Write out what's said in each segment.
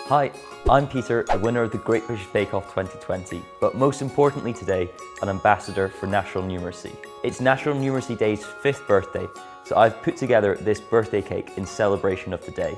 Hi, I'm Peter, the winner of the Great British Bake Off 2020, but most importantly today, an ambassador for National Numeracy. It's National Numeracy Day's 5th birthday, so I've put together this birthday cake in celebration of the day.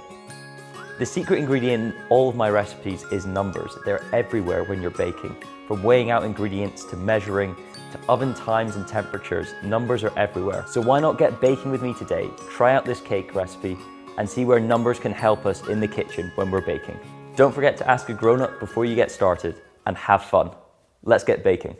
The secret ingredient in all of my recipes is numbers. They're everywhere when you're baking. From weighing out ingredients to measuring, to oven times and temperatures, numbers are everywhere. So why not get baking with me today, try out this cake recipe, and see where numbers can help us in the kitchen when we're baking. Don't forget to ask a grown-up before you get started, and have fun. Let's get baking.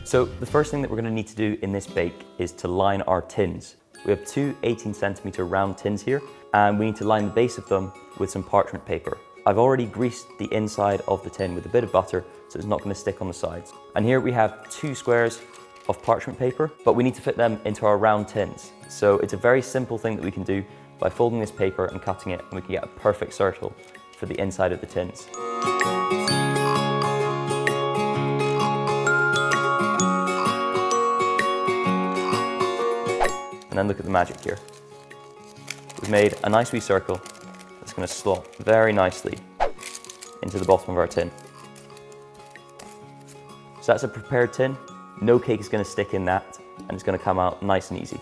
So the first thing that we're going to need to do in this bake is to line our tins. We have two 18cm round tins here, and we need to line the base of them with some parchment paper. I've already greased the inside of the tin with a bit of butter, so it's not going to stick on the sides. And here we have 2 squares of parchment paper, but we need to fit them into our round tins. So it's a very simple thing that we can do by folding this paper and cutting it, and we can get a perfect circle for the inside of the tins. And then look at the magic here. We've made a nice wee circle that's going to slot very nicely into the bottom of our tin. So that's a prepared tin. No cake is going to stick in that, and it's going to come out nice and easy.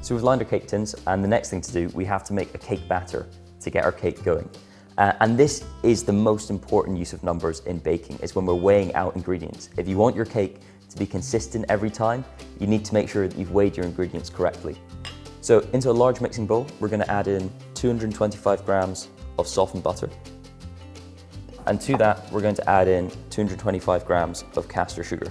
So we've lined our cake tins, and the next thing to do, we have to make a cake batter to get our cake going. And this is the most important use of numbers in baking, is when we're weighing out ingredients. If you want your cake to be consistent every time, you need to make sure that you've weighed your ingredients correctly. So into a large mixing bowl, we're going to add in 225 grams of softened butter. And to that, we're going to add in 225 grams of caster sugar.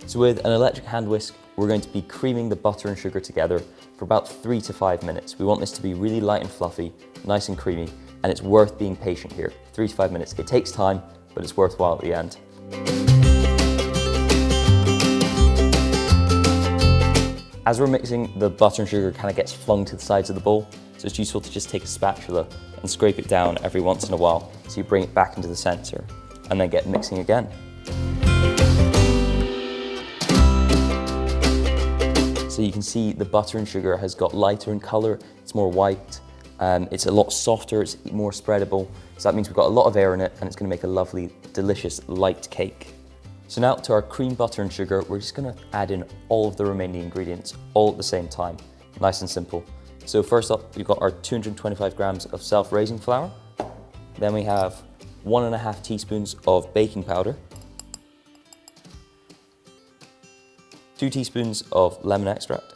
So with an electric hand whisk, we're going to be creaming the butter and sugar together for about 3 to 5 minutes. We want this to be really light and fluffy, nice and creamy, and it's worth being patient here. 3 to 5 minutes. It takes time, but it's worthwhile at the end. As we're mixing, the butter and sugar kind of gets flung to the sides of the bowl, so it's useful to just take a spatula and scrape it down every once in a while, so you bring it back into the center and then get mixing again. So you can see the butter and sugar has got lighter in color, it's more white, it's a lot softer, it's more spreadable, so that means we've got a lot of air in it, and it's going to make a lovely, delicious, light cake. So now to our cream butter and sugar, we're just going to add in all of the remaining ingredients all at the same time. Nice and simple. So first up, we've got our 225 grams of self-raising flour. Then we have 1.5 teaspoons of baking powder, 2 teaspoons of lemon extract.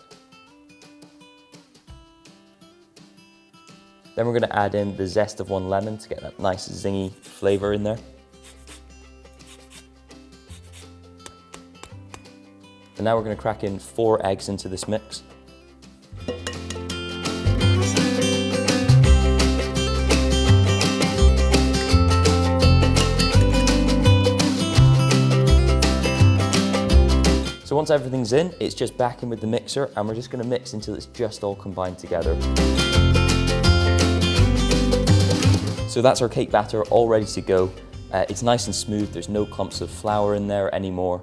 Then we're going to add in the zest of 1 lemon to get that nice zingy flavor in there. And now we're going to crack in 4 eggs into this mix. So once everything's in, it's just back in with the mixer, and we're just going to mix until it's just all combined together. So that's our cake batter all ready to go. It's nice and smooth, there's no clumps of flour in there anymore.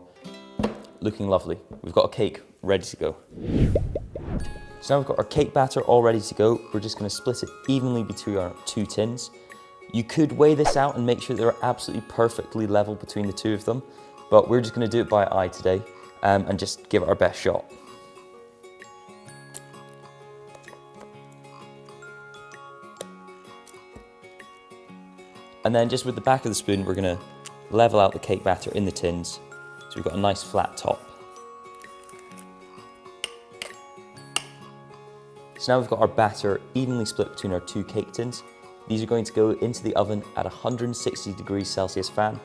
Looking lovely. We've got a cake ready to go. So now we've got our cake batter all ready to go. We're just going to split it evenly between our 2 tins. You could weigh this out and make sure they're absolutely perfectly level between the 2 of them, but we're just going to do it by eye today and just give it our best shot. And then just with the back of the spoon, we're going to level out the cake batter in the tins. So we've got a nice flat top. So now we've got our batter evenly split between our 2 cake tins. These are going to go into the oven at 160 degrees Celsius fan.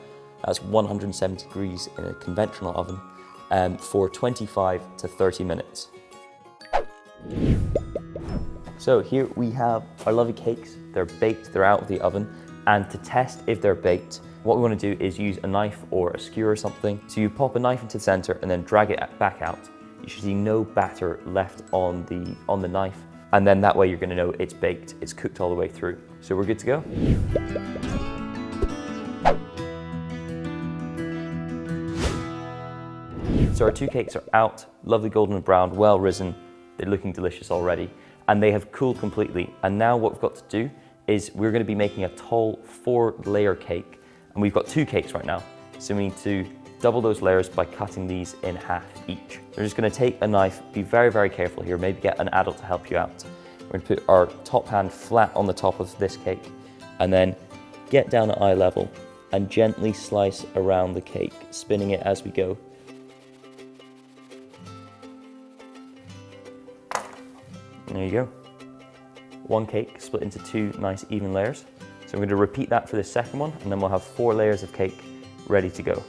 That's 170 degrees in a conventional oven, for 25 to 30 minutes. So here we have our lovely cakes. They're baked, they're out of the oven. And to test if they're baked, what we want to do is use a knife or a skewer or something. So you pop a knife into the center and then drag it back out. You should see no batter left on the knife. And then that way you're going to know it's baked, it's cooked all the way through. So we're good to go. So our 2 cakes are out, lovely golden brown, well risen. They're looking delicious already. And they have cooled completely. And now what we've got to do is we're going to be making a tall 4-layer cake. And we've got 2 cakes right now. So we need to double those layers by cutting these in half each. We're just going to take a knife, be very, very careful here, maybe get an adult to help you out. We're going to put our top hand flat on the top of this cake and then get down at eye level and gently slice around the cake, spinning it as we go. There you go. 1 cake split into 2 nice even layers. So I'm going to repeat that for the second one, and then we'll have 4 layers of cake ready to go.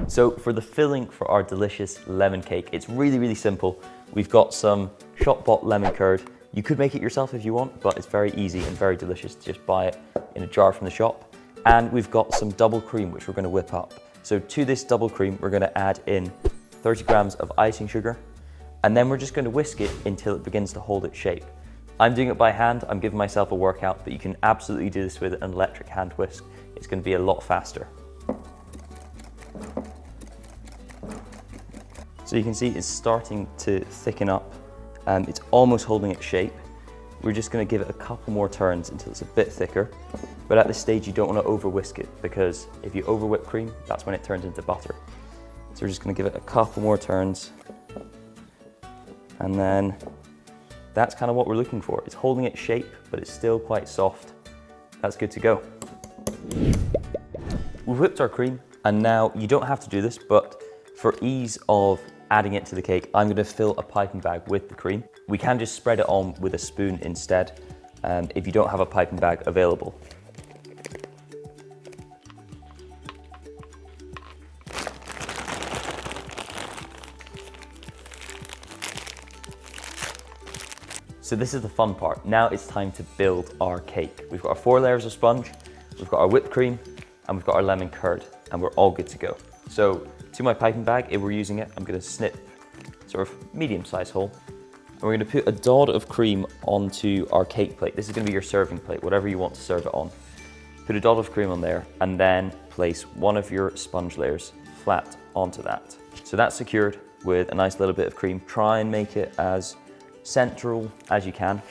So for the filling for our delicious lemon cake, it's really, really simple. We've got some shop-bought lemon curd. You could make it yourself if you want, but it's very easy and very delicious to just buy it in a jar from the shop. And we've got some double cream, which we're going to whip up. So to this double cream, we're going to add in 30 grams of icing sugar, and then we're just going to whisk it until it begins to hold its shape. I'm doing it by hand. I'm giving myself a workout, but you can absolutely do this with an electric hand whisk. It's going to be a lot faster. So you can see it's starting to thicken up. It's almost holding its shape. We're just going to give it a couple more turns until it's a bit thicker. But at this stage, you don't want to over whisk it, because if you over whip cream, that's when it turns into butter. So we're just going to give it a couple more turns. And then that's kind of what we're looking for. It's holding its shape, but it's still quite soft. That's good to go. We've whipped our cream, and now you don't have to do this, but for ease of adding it to the cake, I'm going to fill a piping bag with the cream. We can just spread it on with a spoon instead, if you don't have a piping bag available. So this is the fun part. Now it's time to build our cake. We've got our 4 layers of sponge, we've got our whipped cream, and we've got our lemon curd, and we're all good to go. So to my piping bag, if we're using it, I'm going to snip sort of medium-sized hole. And we're going to put a dot of cream onto our cake plate. This is going to be your serving plate, whatever you want to serve it on. Put a dot of cream on there, and then place one of your sponge layers flat onto that. So that's secured with a nice little bit of cream. Try and make it as central as you can.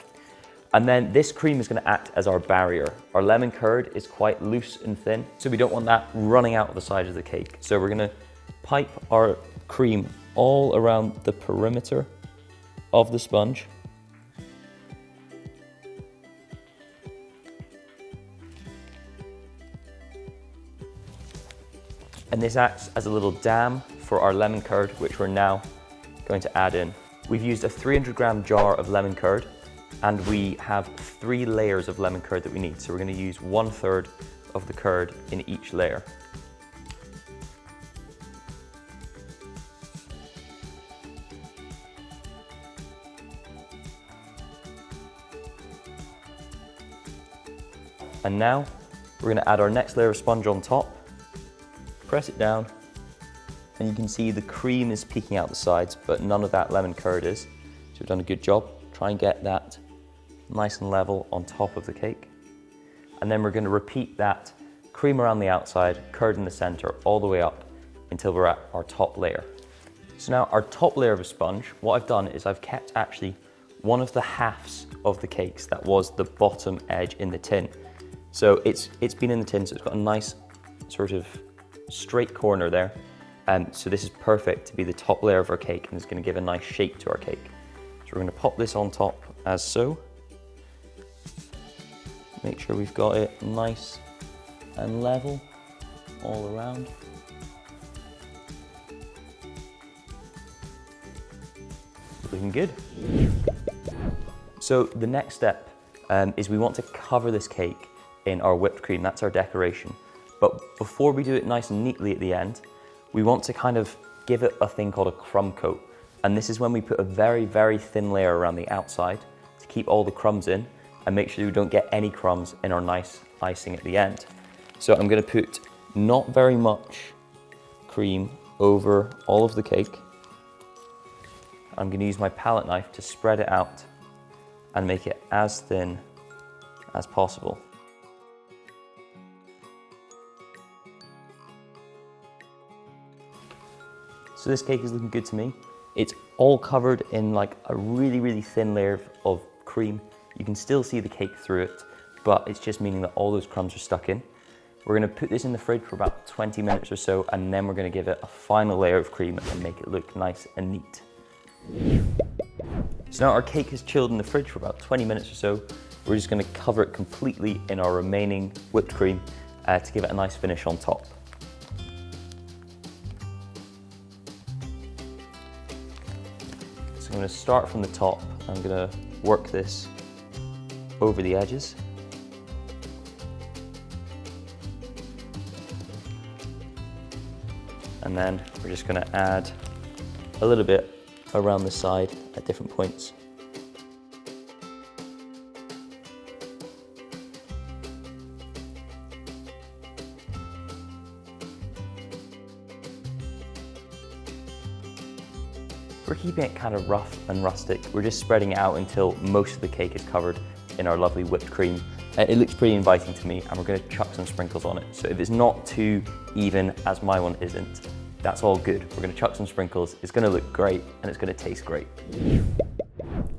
And then this cream is going to act as our barrier. Our lemon curd is quite loose and thin, so we don't want that running out of the side of the cake. So we're going to pipe our cream all around the perimeter of the sponge. And this acts as a little dam for our lemon curd, which we're now going to add in. We've used a 300-gram jar of lemon curd, and we have 3 layers of lemon curd that we need. So we're going to use 1/3 of the curd in each layer. And now we're going to add our next layer of sponge on top, press it down, and you can see the cream is peeking out the sides, but none of that lemon curd is. So we've done a good job. Try and get that nice and level on top of the cake. And then we're going to repeat that cream around the outside, curd in the center, all the way up until we're at our top layer. So now our top layer of a sponge, what I've done is I've kept actually one of the halves of the cakes that was the bottom edge in the tin. So it's been in the tin, so it's got a nice sort of straight corner there. So this is perfect to be the top layer of our cake, and it's going to give a nice shape to our cake. So we're going to pop this on top as so. Make sure we've got it nice and level all around. Looking good. So the next step is we want to cover this cake in our whipped cream. That's our decoration. But before we do it nice and neatly at the end, we want to kind of give it a thing called a crumb coat. And this is when we put a very, very thin layer around the outside to keep all the crumbs in and make sure we don't get any crumbs in our nice icing at the end. So I'm going to put not very much cream over all of the cake. I'm going to use my palette knife to spread it out and make it as thin as possible. So this cake is looking good to me. It's all covered in like a really, really thin layer of cream. You can still see the cake through it, but it's just meaning that all those crumbs are stuck in. We're gonna put this in the fridge for about 20 minutes or so, and then we're gonna give it a final layer of cream and make it look nice and neat. So now our cake has chilled in the fridge for about 20 minutes or so. We're just gonna cover it completely in our remaining whipped cream to give it a nice finish on top. So I'm gonna start from the top. I'm gonna work this over the edges. And then we're just gonna add a little bit around the side at different points. We're keeping it kind of rough and rustic. We're just spreading it out until most of the cake is covered in our lovely whipped cream. It looks pretty inviting to me, and we're gonna chuck some sprinkles on it. So if it's not too even, as my one isn't, that's all good. We're gonna chuck some sprinkles. It's gonna look great, and it's gonna taste great.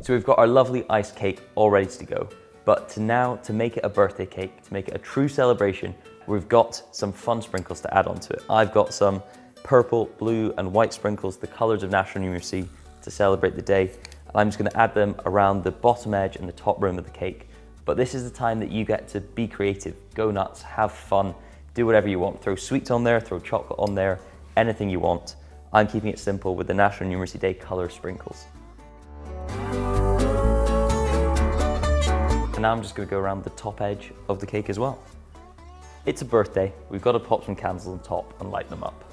So we've got our lovely iced cake all ready to go. But to make it a birthday cake, to make it a true celebration, we've got some fun sprinkles to add onto it. I've got some purple, blue, and white sprinkles, the colors of National Numeracy, to celebrate the day. And I'm just gonna add them around the bottom edge and the top rim of the cake. But this is the time that you get to be creative, go nuts, have fun, do whatever you want. Throw sweets on there, throw chocolate on there, anything you want. I'm keeping it simple with the National Numeracy Day color sprinkles. And now I'm just gonna go around the top edge of the cake as well. It's a birthday, we've got to pop some candles on top and light them up.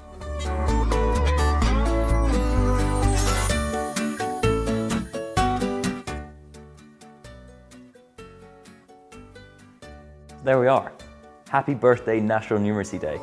There we are. Happy birthday, National Numeracy Day.